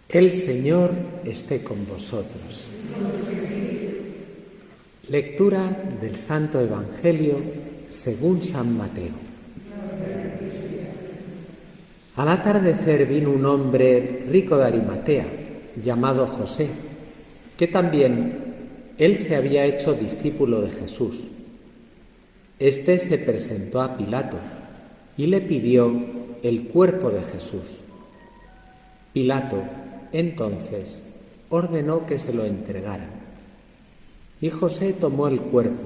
El Señor esté con vosotros. Lectura del Santo Evangelio según San Mateo. Al atardecer vino un hombre rico de Arimatea, llamado José, que también él se había hecho discípulo de Jesús. Este se presentó a Pilato y le pidió el cuerpo de Jesús. Pilato, entonces, ordenó que se lo entregaran. Y José tomó el cuerpo,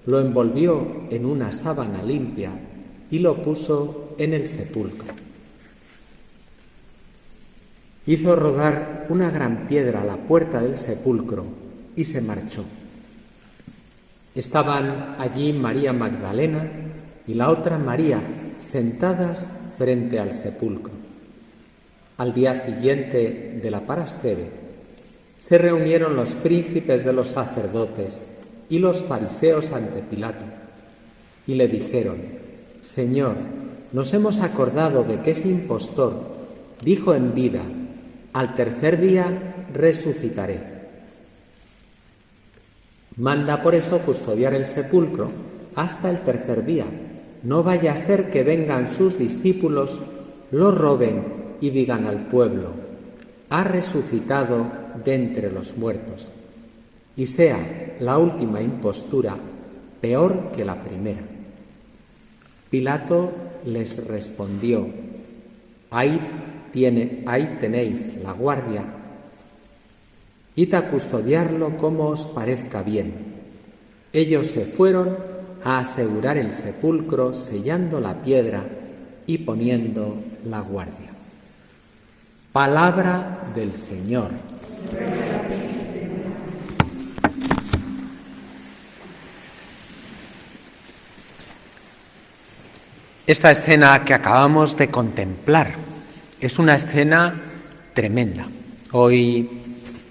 lo envolvió en una sábana limpia y lo puso en el sepulcro. Hizo rodar una gran piedra a la puerta del sepulcro y se marchó. Estaban allí María Magdalena y la otra María sentadas frente al sepulcro. Al día siguiente de la Parasceve, se reunieron los príncipes de los sacerdotes y los fariseos ante Pilato, y le dijeron: «Señor, nos hemos acordado de que ese impostor dijo en vida: al tercer día resucitaré. Manda por eso custodiar el sepulcro hasta el tercer día. No vaya a ser que vengan sus discípulos, lo roben y digan al pueblo: ha resucitado de entre los muertos, y sea la última impostura peor que la primera». Pilato les respondió: ahí tenéis la guardia, id a custodiarlo como os parezca bien. Ellos se fueron a asegurar el sepulcro, sellando la piedra y poniendo la guardia. Palabra del Señor. Esta escena que acabamos de contemplar es una escena tremenda. Hoy,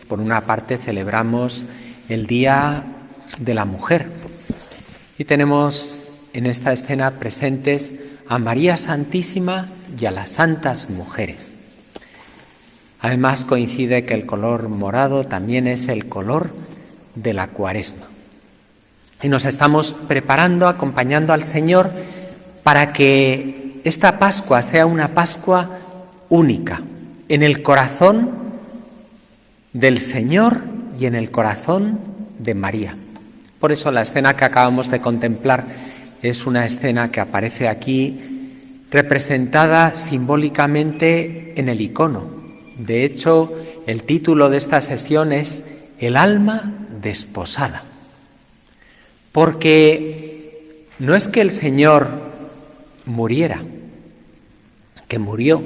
por una parte, celebramos el Día de la Mujer y tenemos en esta escena presentes a María Santísima y a las santas mujeres. Además, coincide que el color morado también es el color de la Cuaresma. Y nos estamos preparando, acompañando al Señor para que esta Pascua sea una Pascua única, en el corazón del Señor y en el corazón de María. Por eso la escena que acabamos de contemplar es una escena que aparece aquí representada simbólicamente en el icono. De hecho, el título de esta sesión es El alma desposada. Porque no es que el Señor muriera, que murió,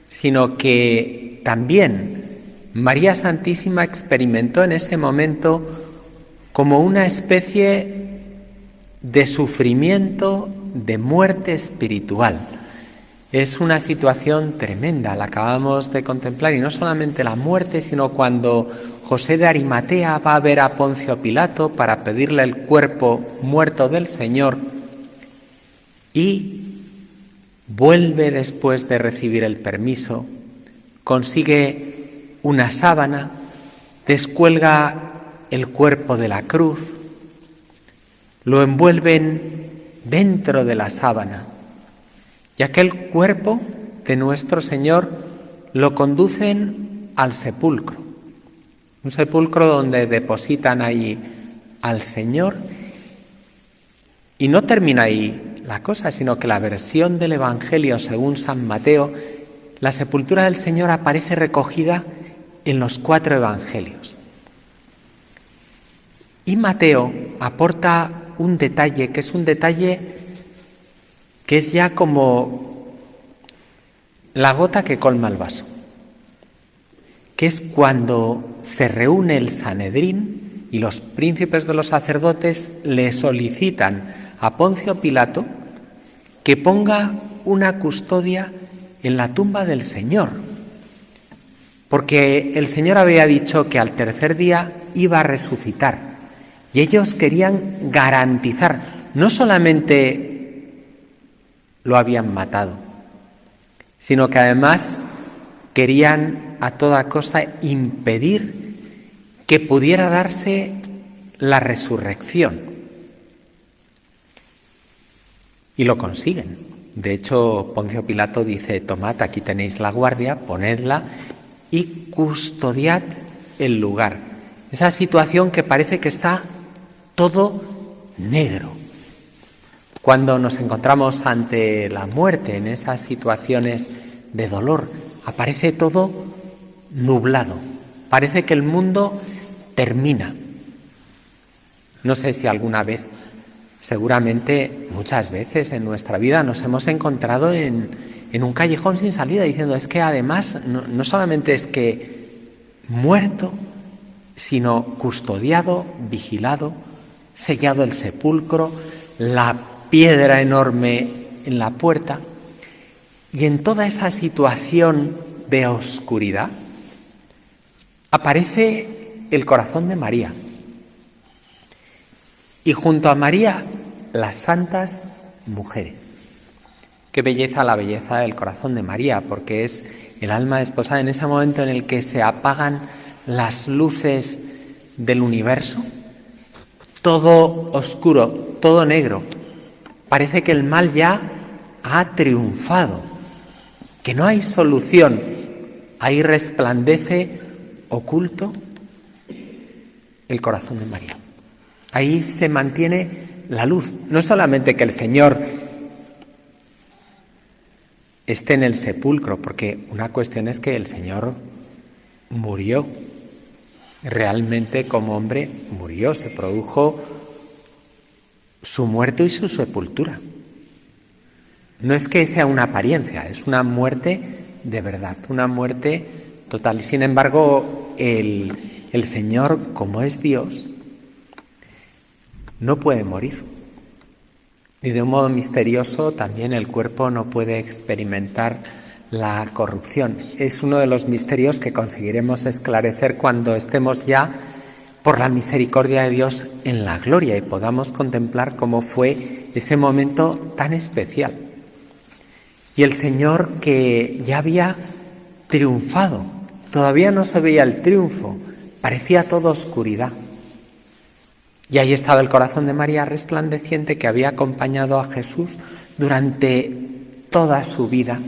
sino que también María Santísima experimentó en ese momento como una especie de sufrimiento, de muerte espiritual. Es una situación tremenda, la acabamos de contemplar, y no solamente la muerte, sino cuando José de Arimatea va a ver a Poncio Pilato para pedirle el cuerpo muerto del Señor y vuelve después de recibir el permiso, consigue una sábana, descuelga el cuerpo de la cruz, lo envuelven dentro de la sábana y aquel cuerpo de nuestro Señor lo conducen al sepulcro, un sepulcro donde depositan ahí al Señor. Y no termina ahí la cosa, sino que la versión del Evangelio según San Mateo, la sepultura del Señor aparece recogida en los 4 evangelios. Y Mateo aporta un detalle, que es un detalle que es ya como la gota que colma el vaso, que es cuando se reúne el Sanedrín y los príncipes de los sacerdotes le solicitan a Poncio Pilato que ponga una custodia en la tumba del Señor, porque el Señor había dicho que al tercer día iba a resucitar, y ellos querían garantizar, no solamente lo habían matado, sino que además querían a toda costa impedir que pudiera darse la resurrección. Y lo consiguen. De hecho, Poncio Pilato dice: tomad, aquí tenéis la guardia, ponedla y custodiad el lugar. Esa situación que parece que está todo negro. Cuando nos encontramos ante la muerte, en esas situaciones de dolor, aparece todo nublado. Parece que el mundo termina. No sé si alguna vez, seguramente muchas veces en nuestra vida nos hemos encontrado en un callejón sin salida diciendo: es que además no solamente es que muerto, sino custodiado, vigilado, sellado el sepulcro, la piedra enorme en la puerta. Y en toda esa situación de oscuridad aparece el corazón de María. Y junto a María, las santas mujeres. Qué belleza la belleza del corazón de María, porque es el alma desposada en ese momento en el que se apagan las luces del universo. Todo oscuro, todo negro. Parece que el mal ya ha triunfado, que no hay solución. Ahí resplandece oculto el corazón de María. Ahí se mantiene la luz. No solamente que el Señor esté en el sepulcro, porque una cuestión es que el Señor murió. Realmente como hombre murió, se produjo su muerte y su sepultura. No es que sea una apariencia, es una muerte de verdad, una muerte total. Sin embargo, el Señor, como es Dios, no puede morir. Y de un modo misterioso también el cuerpo no puede experimentar la corrupción. Es uno de los misterios que conseguiremos esclarecer cuando estemos ya, por la misericordia de Dios, en la gloria y podamos contemplar cómo fue ese momento tan especial. Y el Señor, que ya había triunfado, todavía no se veía el triunfo, parecía todo oscuridad. Y ahí estaba el corazón de María resplandeciente, que había acompañado a Jesús durante toda su vida.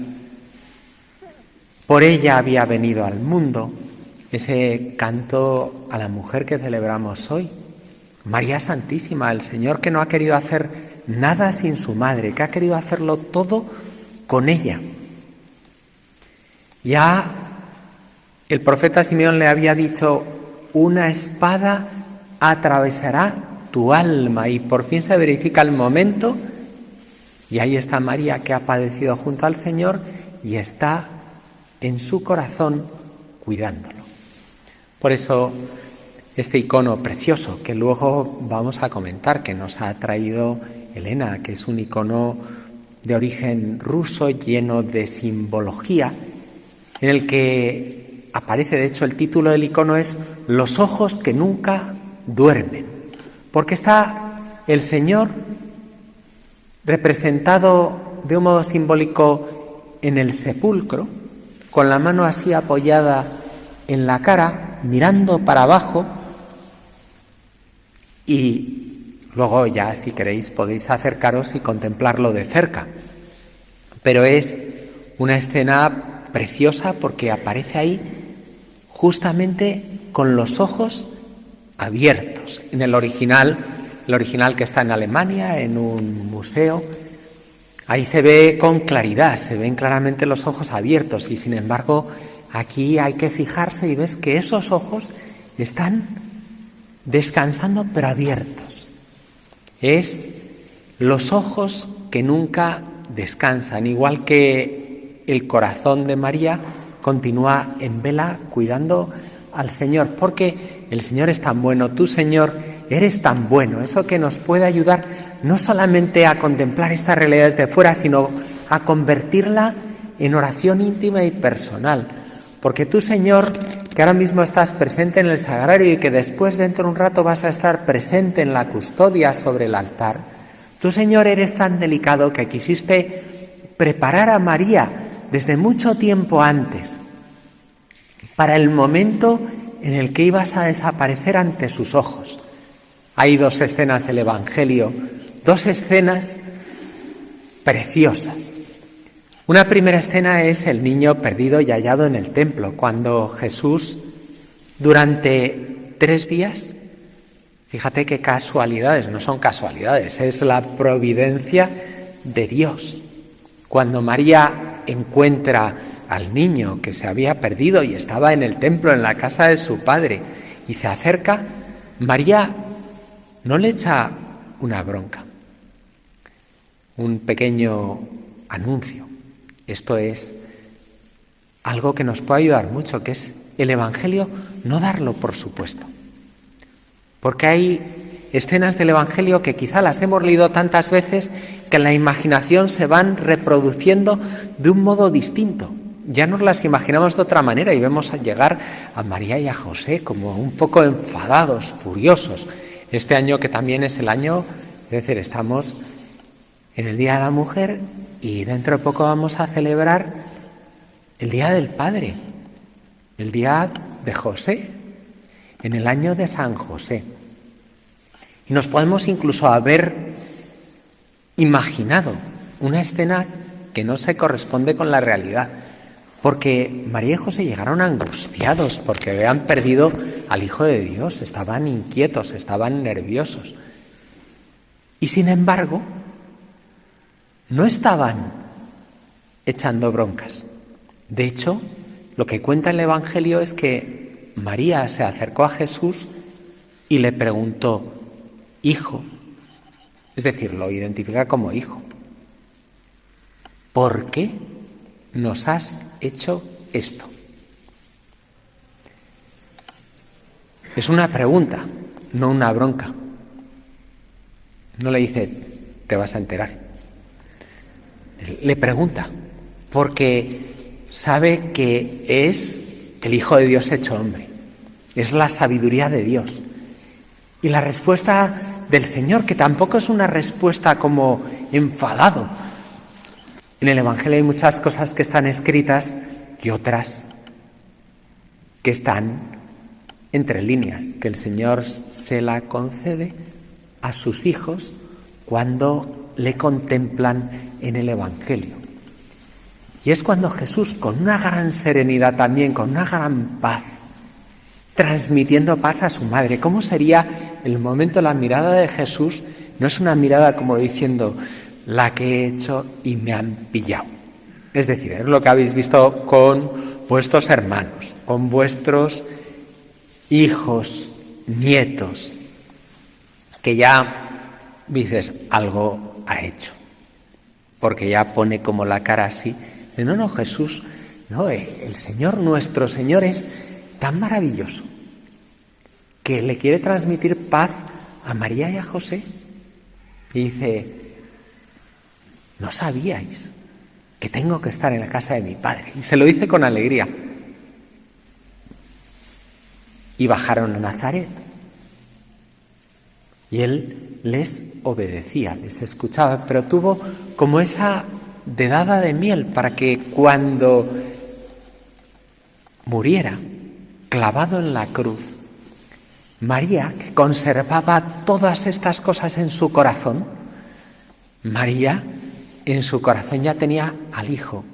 Por ella había venido al mundo. Ese canto a la mujer que celebramos hoy. María Santísima, el Señor que no ha querido hacer nada sin su madre, que ha querido hacerlo todo con ella. Ya el profeta Simeón le había dicho: una espada atravesará tu alma, y por fin se verifica el momento, y ahí está María, que ha padecido junto al Señor y está en su corazón cuidándolo. Por eso este icono precioso que luego vamos a comentar, que nos ha traído Elena, que es un icono de origen ruso lleno de simbología, en el que aparece, de hecho el título del icono es Los ojos que nunca duermen, porque está el Señor representado de un modo simbólico en el sepulcro, con la mano así apoyada en la cara, mirando para abajo, y luego ya, si queréis, podéis acercaros y contemplarlo de cerca. Pero es una escena preciosa porque aparece ahí justamente con los ojos abiertos. En el original que está en Alemania, en un museo, ahí se ve con claridad, se ven claramente los ojos abiertos, y sin embargo aquí hay que fijarse y ves que esos ojos están descansando pero abiertos. Es los ojos que nunca descansan, igual que el corazón de María continúa en vela cuidando al Señor, porque el Señor es tan bueno, tú, Señor, eres tan bueno. Eso que nos puede ayudar no solamente a contemplar esta realidad desde fuera, sino a convertirla en oración íntima y personal. Porque tú, Señor, que ahora mismo estás presente en el sagrario y que después, dentro de un rato, vas a estar presente en la custodia sobre el altar, tú, Señor, eres tan delicado que quisiste preparar a María desde mucho tiempo antes, para el momento en el que ibas a desaparecer ante sus ojos. Hay dos escenas del Evangelio, dos escenas preciosas. Una primera escena es el niño perdido y hallado en el templo, cuando Jesús, durante 3 días, fíjate qué casualidades, no son casualidades, es la providencia de Dios. Cuando María encuentra al niño que se había perdido y estaba en el templo, en la casa de su padre, y se acerca, María no le echa una bronca, un pequeño anuncio. Esto es algo que nos puede ayudar mucho, que es el Evangelio, no darlo por supuesto. Porque hay escenas del Evangelio que quizá las hemos leído tantas veces que en la imaginación se van reproduciendo de un modo distinto. Ya nos las imaginamos de otra manera y vemos llegar a María y a José como un poco enfadados, furiosos. Este año, que también es el año, es decir, estamos en el Día de la Mujer y dentro de poco vamos a celebrar el Día del Padre, el Día de José, en el año de San José. Y nos podemos incluso haber imaginado una escena que no se corresponde con la realidad, porque María y José llegaron angustiados porque habían perdido al Hijo de Dios, estaban inquietos, estaban nerviosos. Y sin embargo, no estaban echando broncas. De hecho, lo que cuenta el Evangelio es que María se acercó a Jesús y le preguntó, hijo, es decir, lo identifica como hijo, ¿por qué nos has hecho esto? Es una pregunta, no una bronca. No le dice, te vas a enterar. Le pregunta, porque sabe que es el Hijo de Dios hecho hombre. Es la sabiduría de Dios. Y la respuesta del Señor, que tampoco es una respuesta como enfadado. En el Evangelio hay muchas cosas que están escritas y otras que están entre líneas, que el Señor se la concede a sus hijos cuando le contemplan en el Evangelio. Y es cuando Jesús, con una gran serenidad también, con una gran paz, transmitiendo paz a su madre. ¿Cómo sería el momento, la mirada de Jesús? No es una mirada como diciendo, la que he hecho y me han pillado. Es decir, es lo que habéis visto con vuestros hermanos, con vuestros hijos, nietos, que ya dices, algo ha hecho. Porque ya pone como la cara así. No, Jesús, no, el Señor, nuestro Señor es tan maravilloso que le quiere transmitir paz a María y a José. Y dice, ¿no sabíais que tengo que estar en la casa de mi padre? Y se lo dice con alegría. Y bajaron a Nazaret. Y él les obedecía, les escuchaba, pero tuvo como esa dedada de miel para que cuando muriera clavado en la cruz, María, que conservaba todas estas cosas en su corazón, María en su corazón ya tenía al Hijo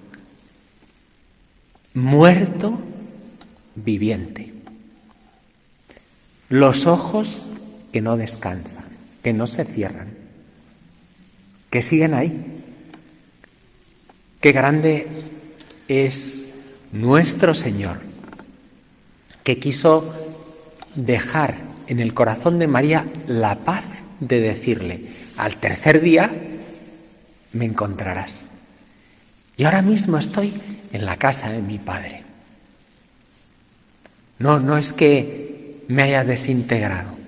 muerto, viviente. Los ojos que no descansan, que no se cierran, que siguen ahí. Qué grande es nuestro Señor, que quiso dejar en el corazón de María la paz de decirle, al tercer día me encontrarás. Y ahora mismo estoy en la casa de mi Padre. No es que me haya desintegrado.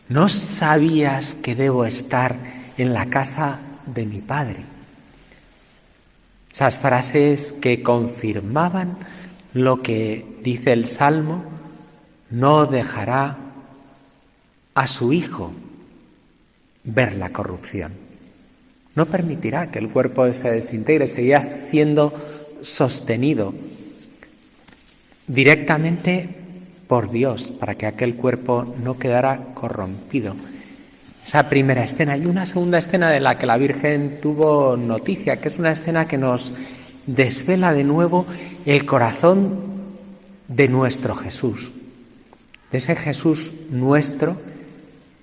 ¿No sabías que debo estar en la casa de mi Padre? Esas frases que confirmaban lo que dice el Salmo, no dejará a su Hijo ver la corrupción. No permitirá que el cuerpo se desintegre, seguirá siendo sostenido directamente por Dios, para que aquel cuerpo no quedara corrompido. Esa primera escena. Y una segunda escena de la que la Virgen tuvo noticia, que es una escena que nos desvela de nuevo el corazón de nuestro Jesús, de ese Jesús nuestro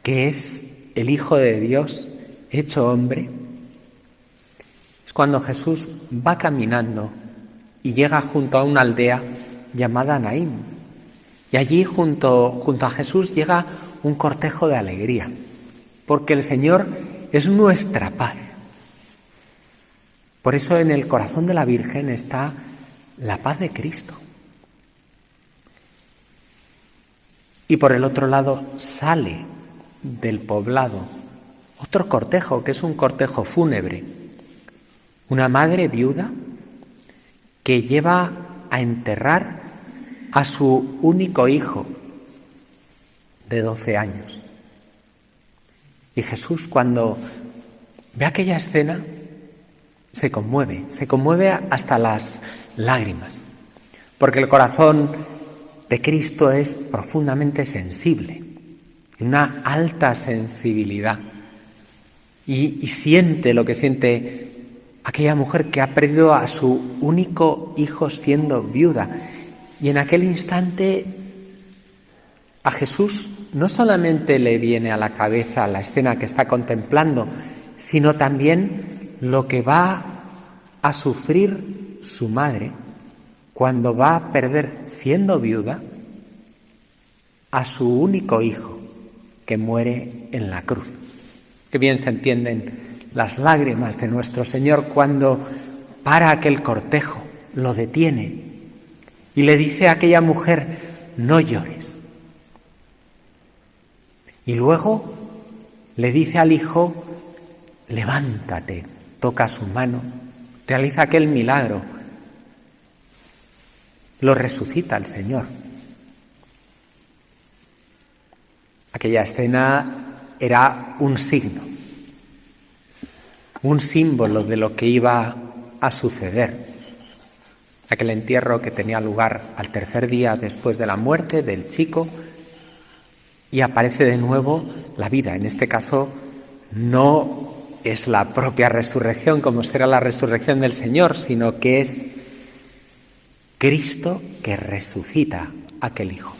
que es el Hijo de Dios hecho hombre. Es cuando Jesús va caminando y llega junto a una aldea llamada Naín. Y allí junto a Jesús llega un cortejo de alegría, porque el Señor es nuestra paz. Por eso en el corazón de la Virgen está la paz de Cristo. Y por el otro lado sale del poblado otro cortejo, que es un cortejo fúnebre. Una madre viuda que lleva a enterrar a su único hijo de 12 años. Y Jesús, cuando ve aquella escena, se conmueve hasta las lágrimas, porque el corazón de Cristo es profundamente sensible, una alta sensibilidad, y siente lo que siente aquella mujer que ha perdido a su único hijo siendo viuda. Y en aquel instante a Jesús no solamente le viene a la cabeza la escena que está contemplando, sino también lo que va a sufrir su madre cuando va a perder, siendo viuda, a su único hijo que muere en la cruz. Qué bien se entienden las lágrimas de nuestro Señor cuando para aquel cortejo, lo detiene y le dice a aquella mujer: no llores. Y luego le dice al hijo: levántate, toca su mano, realiza aquel milagro, lo resucita el Señor. Aquella escena era un signo, un símbolo de lo que iba a suceder. Aquel entierro que tenía lugar al tercer día después de la muerte del chico, y aparece de nuevo la vida. En este caso no es la propia resurrección como será la resurrección del Señor, sino que es Cristo que resucita a aquel hijo.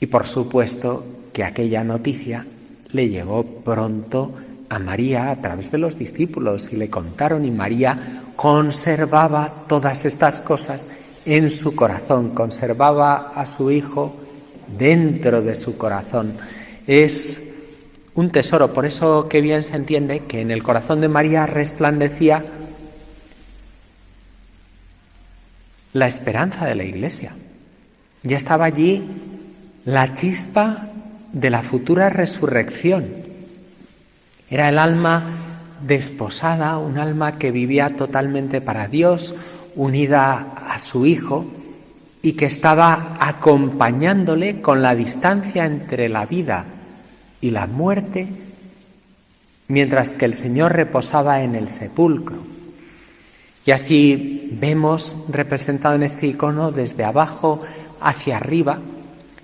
Y por supuesto que aquella noticia le llegó pronto a María a través de los discípulos y le contaron, y María conservaba todas estas cosas en su corazón, conservaba a su hijo dentro de su corazón. Es un tesoro, por eso que bien se entiende que en el corazón de María resplandecía la esperanza de la Iglesia. Ya estaba allí la chispa de la futura resurrección. Era el alma desposada, un alma que vivía totalmente para Dios, unida a su Hijo, y que estaba acompañándole con la distancia entre la vida y la muerte, mientras que el Señor reposaba en el sepulcro. Y así vemos representado en este icono desde abajo hacia arriba.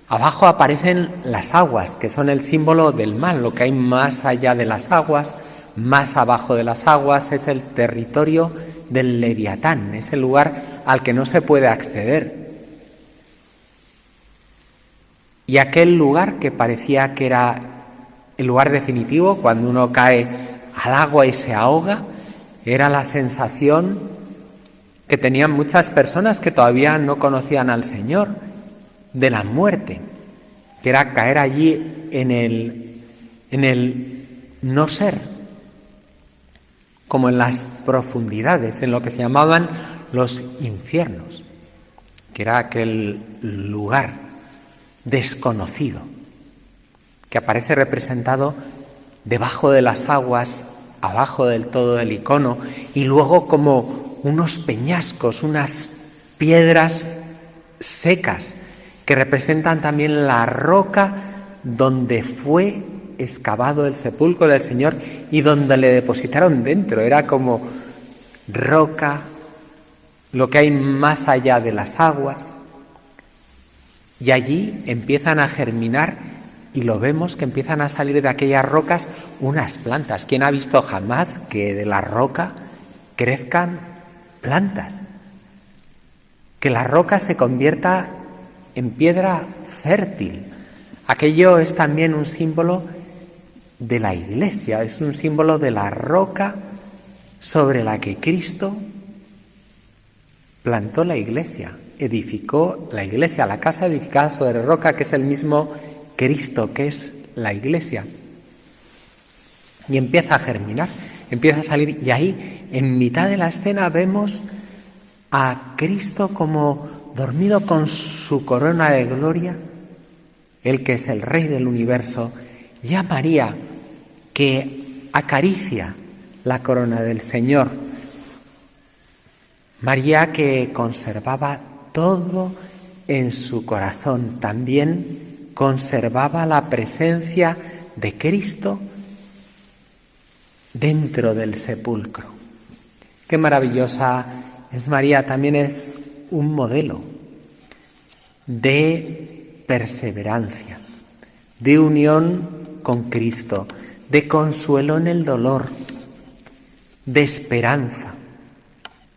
Abajo aparecen las aguas, que son el símbolo del mal, lo que hay más allá de las aguas. Más abajo de las aguas es el territorio del Leviatán, es el lugar al que no se puede acceder. Y aquel lugar que parecía que era el lugar definitivo, cuando uno cae al agua y se ahoga, era la sensación que tenían muchas personas que todavía no conocían al Señor, de la muerte, que era caer allí en el no ser, como en las profundidades, en lo que se llamaban los infiernos, que era aquel lugar desconocido, que aparece representado debajo de las aguas, abajo del todo del icono, y luego como unos peñascos, unas piedras secas, que representan también la roca donde fue excavado el sepulcro del Señor y donde le depositaron dentro. Era como roca lo que hay más allá de las aguas, y allí empiezan a germinar y lo vemos que empiezan a salir de aquellas rocas unas plantas. ¿Quién ha visto jamás que de la roca crezcan plantas? Que la roca se convierta en piedra fértil. Aquello es también un símbolo de la Iglesia, es un símbolo de la roca sobre la que Cristo plantó la Iglesia, edificó la Iglesia, la casa edificada sobre roca, que es el mismo Cristo, que es la Iglesia. Y empieza a germinar, empieza a salir, y ahí, en mitad de la escena, vemos a Cristo como dormido con su corona de gloria, el que es el Rey del universo, y a María, que acaricia la corona del Señor. María, que conservaba todo en su corazón, también conservaba la presencia de Cristo dentro del sepulcro. Qué maravillosa es María, también es un modelo de perseverancia, de unión con Cristo, de consuelo en el dolor, de esperanza,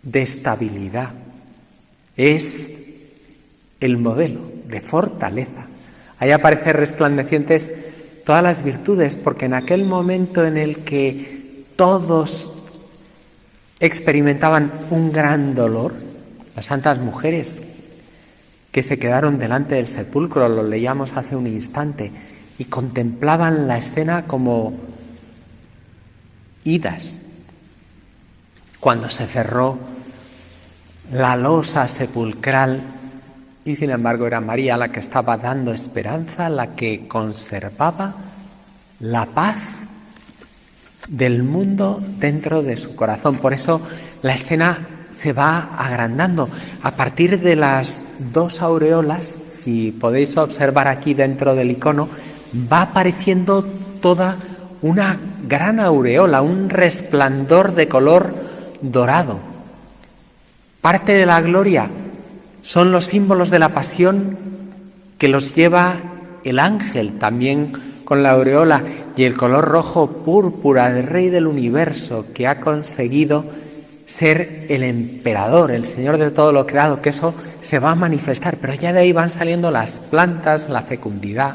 de estabilidad. Es el modelo de fortaleza. Ahí aparecen resplandecientes todas las virtudes, porque en aquel momento en el que todos experimentaban un gran dolor, las santas mujeres que se quedaron delante del sepulcro, lo leíamos hace un instante, y contemplaban la escena como idas. Cuando se cerró la losa sepulcral, y sin embargo era María la que estaba dando esperanza, la que conservaba la paz del mundo dentro de su corazón. Por eso la escena se va agrandando. A partir de las dos aureolas, si podéis observar aquí dentro del icono, va apareciendo toda una gran aureola, un resplandor de color dorado. Parte de la gloria son los símbolos de la pasión que los lleva el ángel, también con la aureola, y el color rojo púrpura del Rey del universo, que ha conseguido ser el emperador, el Señor de todo lo creado, que eso se va a manifestar, pero ya de ahí van saliendo las plantas, la fecundidad,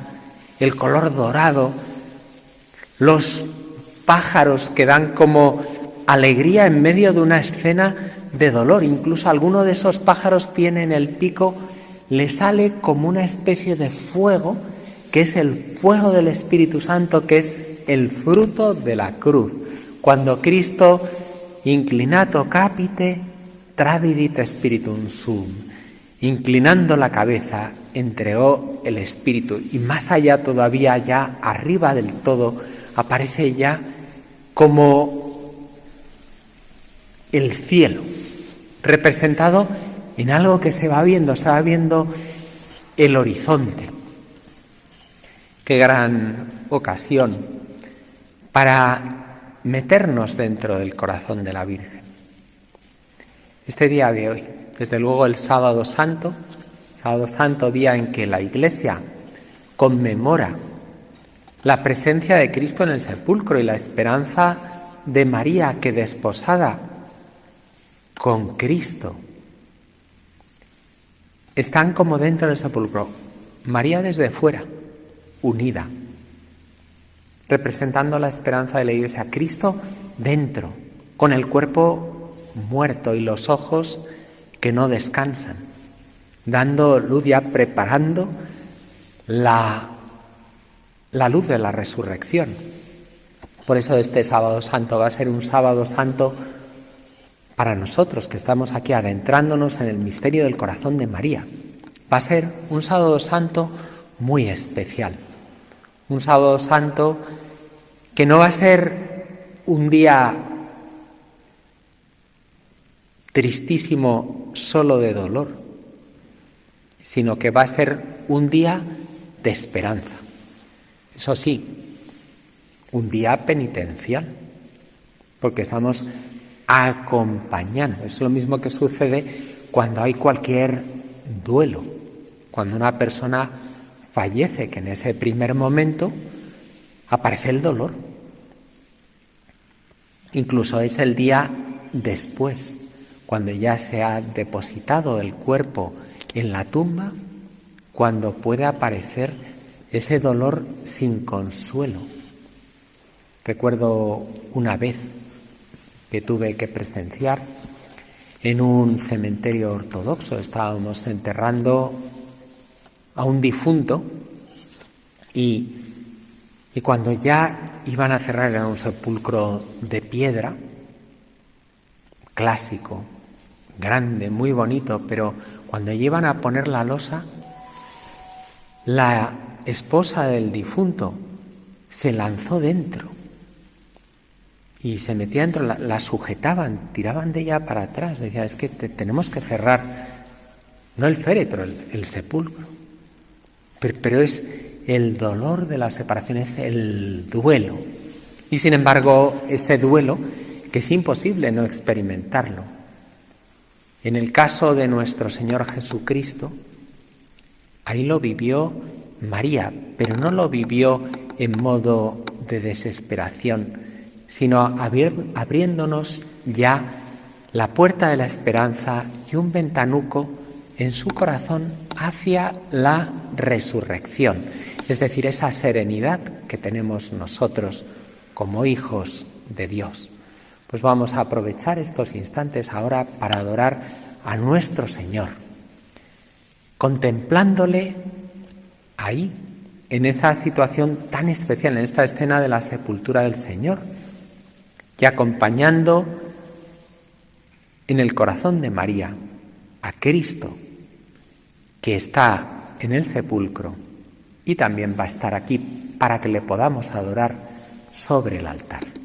el color dorado, los pájaros que dan como alegría en medio de una escena de dolor. Incluso alguno de esos pájaros tiene en el pico, le sale como una especie de fuego, que es el fuego del Espíritu Santo, que es el fruto de la cruz. Cuando Cristo, inclinato capite, tradidit spiritum sum, inclinando la cabeza, entregó el Espíritu. Y más allá todavía, ya arriba del todo, aparece ya como el cielo, representado en algo que se va viendo el horizonte. Qué gran ocasión para meternos dentro del corazón de la Virgen. Este día de hoy, desde luego el Sábado Santo, día en que la Iglesia conmemora la presencia de Cristo en el sepulcro y la esperanza de María, que desposada con Cristo están como dentro del sepulcro. María desde fuera, unida, representando la esperanza de la Iglesia. Cristo dentro, con el cuerpo muerto y los ojos que no descansan, dando luz, ya preparando la luz de la resurrección. Por eso este Sábado Santo va a ser un Sábado Santo para nosotros que estamos aquí adentrándonos en el misterio del corazón de María. Va a ser un Sábado Santo muy especial. Un Sábado Santo que no va a ser un día tristísimo solo de dolor, sino que va a ser un día de esperanza. Eso sí, un día penitencial, porque estamos acompañando. Es lo mismo que sucede cuando hay cualquier duelo, cuando una persona fallece, que en ese primer momento aparece el dolor. Incluso es el día después, cuando ya se ha depositado el cuerpo en la tumba, cuando puede aparecer ese dolor sin consuelo. Recuerdo una vez que tuve que presenciar en un cementerio ortodoxo, estábamos enterrando a un difunto y cuando ya iban a cerrar, era un sepulcro de piedra, clásico, grande, muy bonito, pero cuando iban a poner la losa, la esposa del difunto se lanzó dentro y se metía dentro, la sujetaban, tiraban de ella para atrás, decían, es que tenemos que cerrar, no el féretro, el sepulcro, pero es el dolor de la separación, es el duelo. Y sin embargo, ese duelo, que es imposible no experimentarlo. En el caso de nuestro Señor Jesucristo, ahí lo vivió María, pero no lo vivió en modo de desesperación, sino abriéndonos ya la puerta de la esperanza y un ventanuco en su corazón hacia la resurrección, es decir, esa serenidad que tenemos nosotros como hijos de Dios. Pues vamos a aprovechar estos instantes ahora para adorar a nuestro Señor, contemplándole ahí, en esa situación tan especial, en esta escena de la sepultura del Señor, y acompañando en el corazón de María a Cristo, que está en el sepulcro y también va a estar aquí para que le podamos adorar sobre el altar.